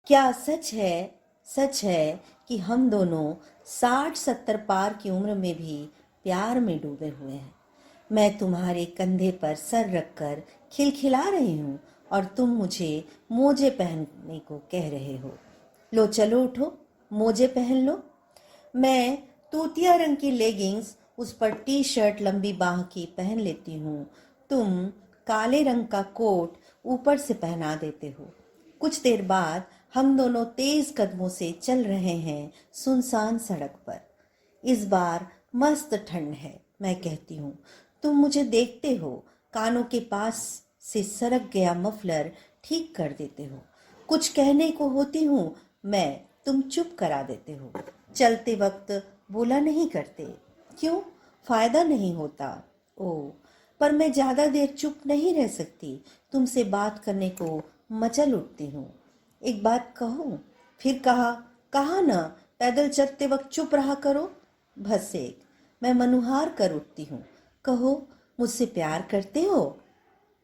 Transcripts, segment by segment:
क्या सच है कि हम दोनों 60-70 पार की उम्र में भी प्यार में डूबे हुए हैं। मैं तुम्हारे कंधे पर सर रखकर खिलखिला रही हूँ और तुम मुझे मोजे पहनने को कह रहे हो। लो चलो उठो, मोजे पहन लो। मैं तूतिया रंग की लेगिंग्स, उस पर टी शर्ट लंबी बाह की पहन लेती हूँ। तुम काले रंग का कोट ऊपर से पहना देते हो। कुछ देर बाद हम दोनों तेज कदमों से चल रहे हैं सुनसान सड़क पर। इस बार मस्त ठंड है, मैं कहती हूँ। तुम मुझे देखते हो, कानों के पास से सरक गया मफलर ठीक कर देते हो। कुछ कहने को होती हूँ मैं, तुम चुप करा देते हो। चलते वक्त बोला नहीं करते, क्यों? फायदा नहीं होता। ओ, पर मैं ज्यादा देर चुप नहीं रह सकती। तुमसे बात करने को मचल उठती हूँ। एक बात कहूँ? फिर कहा, कहा ना, पैदल चलते वक्त चुप रहा करो। भसेक, मैं मनुहार कर उठती हूँ। कहो, मुझसे प्यार करते हो?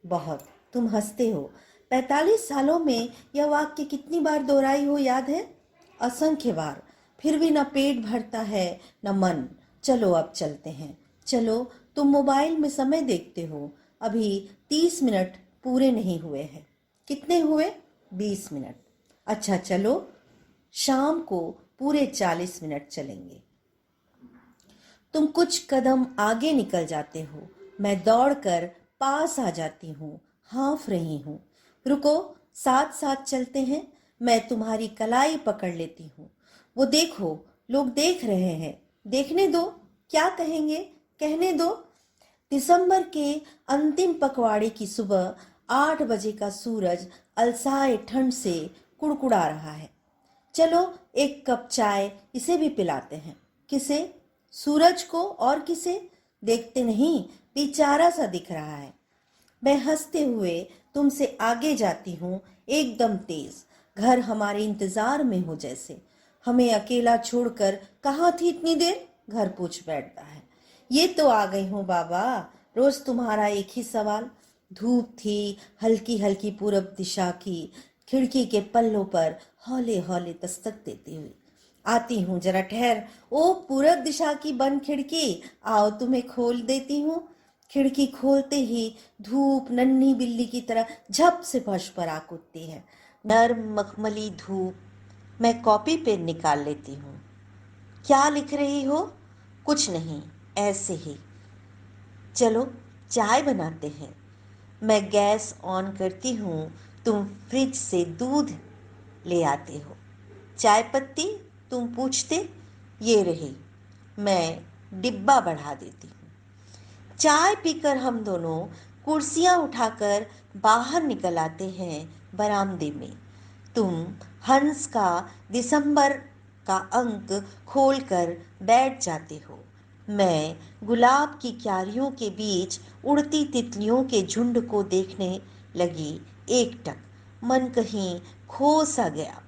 बहुत। तुम हंसते हो। 45 सालों में यह वाक्य कितनी बार दोहराई हो याद है? असंख्य बार। फिर भी न पेट भरता है न मन। चलो अब चलते हैं। चलो, तुम मोबाइल में समय देखते हो। अभी 30 मिनट पूरे नहीं हुए हैं। कितने हुए? 20 मिनट। अच्छा चलो, शाम को पूरे 40 मिनट चलेंगे। तुम कुछ कदम आगे निकल जाते हो। मैं दौड़कर पास आ जाती हूँ, हाँफ रही हूँ। रुको, साथ साथ चलते हैं। मैं तुम्हारी कलाई पकड़ लेती हूँ। वो देखो, लोग देख रहे हैं। देखने दो, क्या कहेंगे कहने दो। दिसंबर के अंतिम पखवाड़े की सुबह 8 बजे का सूरज अलसाए ठंड से कुड़कुड़ा रहा है। चलो, एक कप चाय इसे भी पिलाते हैं। किसे? सूरज को। और किसे? देखते नहीं, बेचारा सा दिख रहा है। मैं हंसते हुए तुमसे आगे जाती हूँ, एकदम तेज। घर हमारे इंतजार में हो जैसे। हमें अकेला छोड़कर कहाँ थी इतनी देर? घर पूछ बैठता है। ये तो आ गई हूँ बाबा। रोज तुम्हारा एक ही सवाल। धूप थी हल्की हल्की पूरब दिशा की, खिड़की के पल्लों पर हौले हौले दस्तक देती हुई। आती हूँ, जरा ठहर। ओ पूरब दिशा की बंद खिड़की, आओ तुम्हें खोल देती हूँ। खिड़की खोलते ही धूप नन्ही बिल्ली की तरह झप से फर्श पर आ कूदती है। नर्म मखमली धूप। मैं कॉपी पेन निकाल लेती हूँ। क्या लिख रही हो? कुछ नहीं, ऐसे ही। चलो, चाय बनाते हैं। मैं गैस ऑन करती हूँ, तुम फ्रिज से दूध ले आते हो। चाय पत्ती तुम पूछते, ये रही। मैं डिब्बा बढ़ा देती हूँ। चाय पीकर हम दोनों कुर्सियां उठाकर बाहर निकल आते हैं बरामदे में। तुम हंस का दिसंबर का अंक खोलकर बैठ जाते हो। मैं गुलाब की क्यारियों के बीच उड़ती तितलियों के झुंड को देखने लगी। एकटक मन कहीं खो सा गया।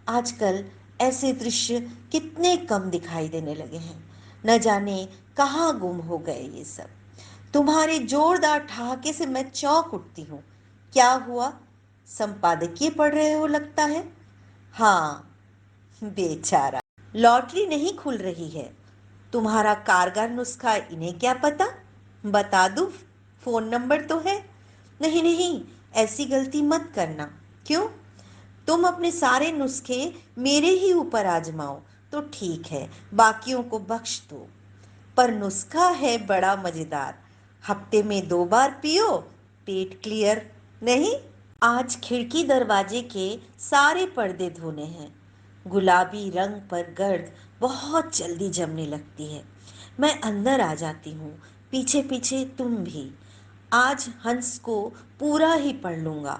आजकल ऐसे दृश्य कितने कम दिखाई देने लगे हैं। न जाने कहाँ गुम हो गए ये सब। तुम्हारे जोरदार ठहाके से मैं चौंक उठती हूँ। क्या हुआ? संपादकीय पढ़ रहे हो लगता है। हाँ, बेचारा, लॉटरी नहीं खुल रही है। तुम्हारा कारगर नुस्खा इन्हें क्या पता? बता दूं? फोन नंबर तो है। नहीं नहीं, ऐसी गलती मत करना। क्यों? तुम अपने सारे नुस्खे मेरे ही ऊपर आजमाओ तो ठीक है, बाकियों को बख्श दो। पर नुस्खा है बड़ा मजेदार। हफ्ते में 2 बार पियो, पेट क्लियर। नहीं? आज खिड़की दरवाजे के सारे पर्दे धोने हैं। गुलाबी रंग पर गर्द बहुत जल्दी जमने लगती है। मैं अंदर आ जाती हूँ, पीछे पीछे तुम भी। आज हंस को पूरा ही पढ़ लूंगा।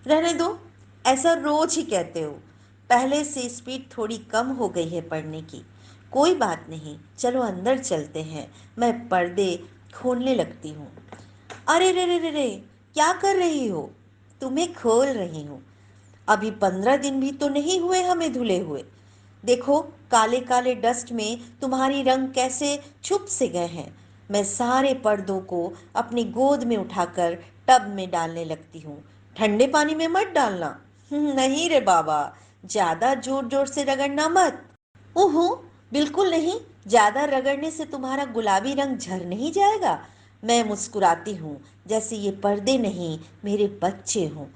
रहने दो, ऐसा रोज ही कहते हो। पहले से स्पीड थोड़ी कम हो गई है पढ़ने की। कोई बात नहीं, चलो अंदर चलते हैं। मैं पर्दे खोलने लगती हूँ। अरे रे रे रे रे, क्या कर रही हो? तुम्हें खोल रही हूँ। अभी 15 दिन भी तो नहीं हुए हमें धुले हुए। देखो, काले काले डस्ट में तुम्हारी रंग कैसे छुप से गए हैं। मैं सारे पर्दों को अपनी गोद में उठाकर टब में डालने लगती हूँ। ठंडे पानी में मत डालना। नहीं रे बाबा, ज्यादा जोर जोर से रगड़ना मत। ओहो, बिल्कुल नहीं। ज्यादा रगड़ने से तुम्हारा गुलाबी रंग झर नहीं जाएगा। मैं मुस्कुराती हूँ, जैसे ये पर्दे नहीं मेरे बच्चे हों।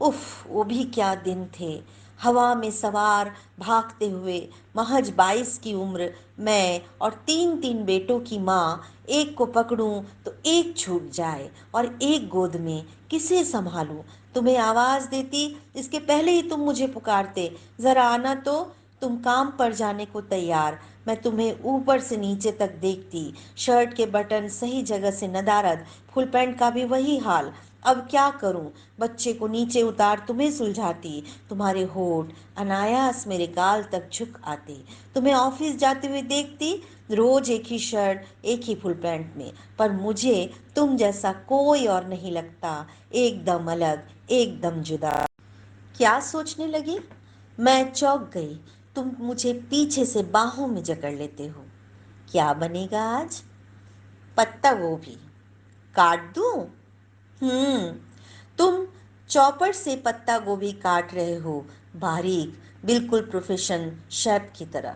उफ, वो भी क्या दिन थे। हवा में सवार भागते हुए, महज 22 की उम्र, मैं और तीन तीन बेटों की माँ। एक को पकड़ूं तो एक छूट जाए, और एक गोद में किसे संभालूं। तुम्हें आवाज देती इसके पहले ही तुम मुझे पुकारते, जरा आना तो। तुम काम पर जाने को तैयार, मैं तुम्हें ऊपर से नीचे तक देखती। शर्ट के बटन सही जगह से नदारद, फुल पैंट का भी वही हाल। अब क्या करूं, बच्चे को नीचे उतार तुम्हें सुलझाती। तुम्हारे होठ अनायास मेरे गाल तक झुक आते। तुम्हें ऑफिस जाते हुए देखती, रोज एक ही शर्ट एक ही फुल पैंट में, पर मुझे तुम जैसा कोई और नहीं लगता। एकदम अलग, एकदम जुदा। क्या सोचने लगी? मैं चौंक गई। तुम मुझे पीछे से बाहों में जकड़ लेते हो। क्या बनेगा आज? पत्ता गोभी काट दूं? हम्म। तुम चॉपर से पत्ता गोभी काट रहे हो, बारीक, बिल्कुल प्रोफेशन शेफ की तरह।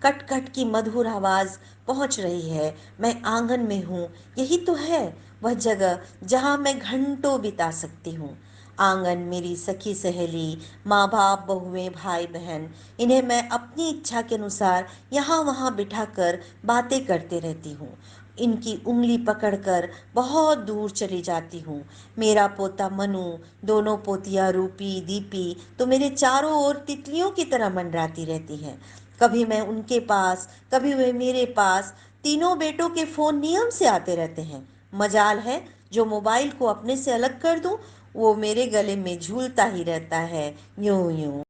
कट कट की मधुर आवाज पहुंच रही है। मैं आंगन में हूँ। यही तो है वह जगह जहाँ मैं घंटों बिता सकती हूँ। आंगन, मेरी सखी सहेली, माँ बाप, बहुएं, भाई बहन, इन्हें मैं अपनी इच्छा के अनुसार यहाँ वहाँ बिठाकर बातें करते रहती हूँ। इनकी उंगली पकड़कर बहुत दूर चली जाती हूँ। मेरा पोता मनु, दोनों पोतियाँ रूपी, दीपी तो मेरे चारों ओर तितलियों की तरह मंडराती रहती हैं। कभी मैं उनके पास, कभी वे मेरे पास। तीनों बेटों के फोन नियम से आते रहते हैं। मजाल है, जो मोबाइल को अपने से अलग कर दूं, वो मेरे गले में झूलता ही रहता है, यूं यूं।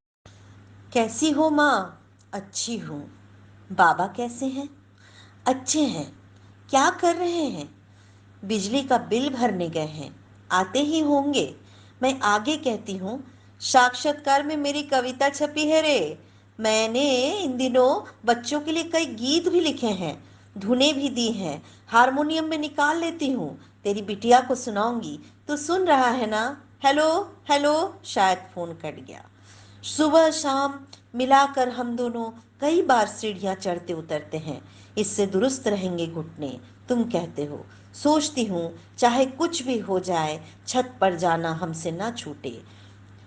कैसी हो माँ? अच्छी हूँ। बाबा कैसे हैं? अच्छे हैं। क्या कर रहे हैं? बिजली का बिल भरने गए हैं, आते ही होंगे। मैं आगे कहती हूँ, साक्षात्कार में मेरी कविता छपी है रे। मैंने इन दिनों बच्चों के लिए कई गीत भी लिखे हैं, धुनें भी दी हैं, हारमोनियम में निकाल लेती हूँ। तेरी बिटिया को सुनाऊंगी, तू सुन रहा है ना? Hello, hello. शायद फोन कट गया। सुबह शाम मिलाकर हम दोनों कई बार सीढ़ियां चढ़ते उतरते हैं। इससे दुरुस्त रहेंगे घुटने, तुम कहते हो। सोचती हूँ, चाहे कुछ भी हो जाए, छत पर जाना हमसे ना छूटे।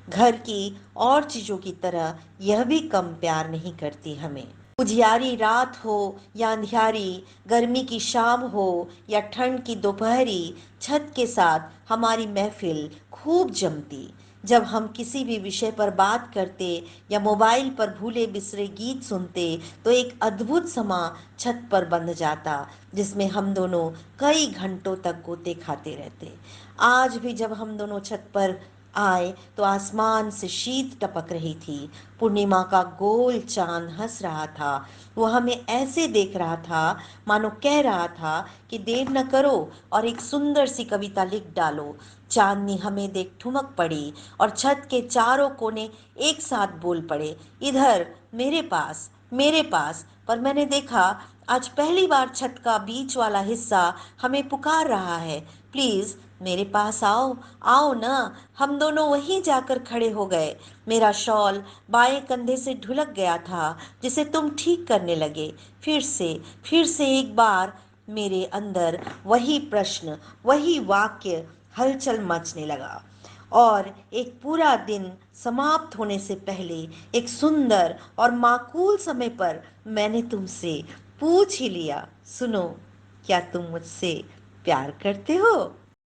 घर की और चीजों की तरह यह भी कम प्यार नहीं करती हमें। उजियारी रात हो या अंधियारी, गर्मी की शाम हो या ठंड की दोपहरी, छत के साथ हमारी महफिल खूब जमती। जब हम किसी भी विषय पर बात करते या मोबाइल पर भूले बिसरे गीत सुनते, तो एक अद्भुत समा छत पर बंध जाता, जिसमें हम दोनों कई घंटों तक गोते खाते रहते। आज भी जब हम दोनों छत पर आए तो आसमान से शीत टपक रही थी। पूर्णिमा का गोल चांद हंस रहा था। वो हमें ऐसे देख रहा था मानो कह रहा था कि देर न करो और एक सुंदर सी कविता लिख डालो। चांदनी हमें देख ठुमक पड़ी और छत के चारों कोने एक साथ बोल पड़े, इधर मेरे पास, मेरे पास। पर मैंने देखा, आज पहली बार छत का बीच वाला हिस्सा हमें पुकार रहा है, प्लीज मेरे पास आओ, आओ ना। हम दोनों वहीं जाकर खड़े हो गए। मेरा शॉल बाएं कंधे से ढुलक गया था, जिसे तुम ठीक करने लगे। फिर से एक बार मेरे अंदर वही प्रश्न, वही वाक्य हलचल मचने लगा। और एक पूरा दिन समाप्त होने से पहले, एक सुंदर और माकूल समय पर, मैंने तुमसे पूछ ही लिया, सुनो, क्या तुम मुझसे प्यार करते हो?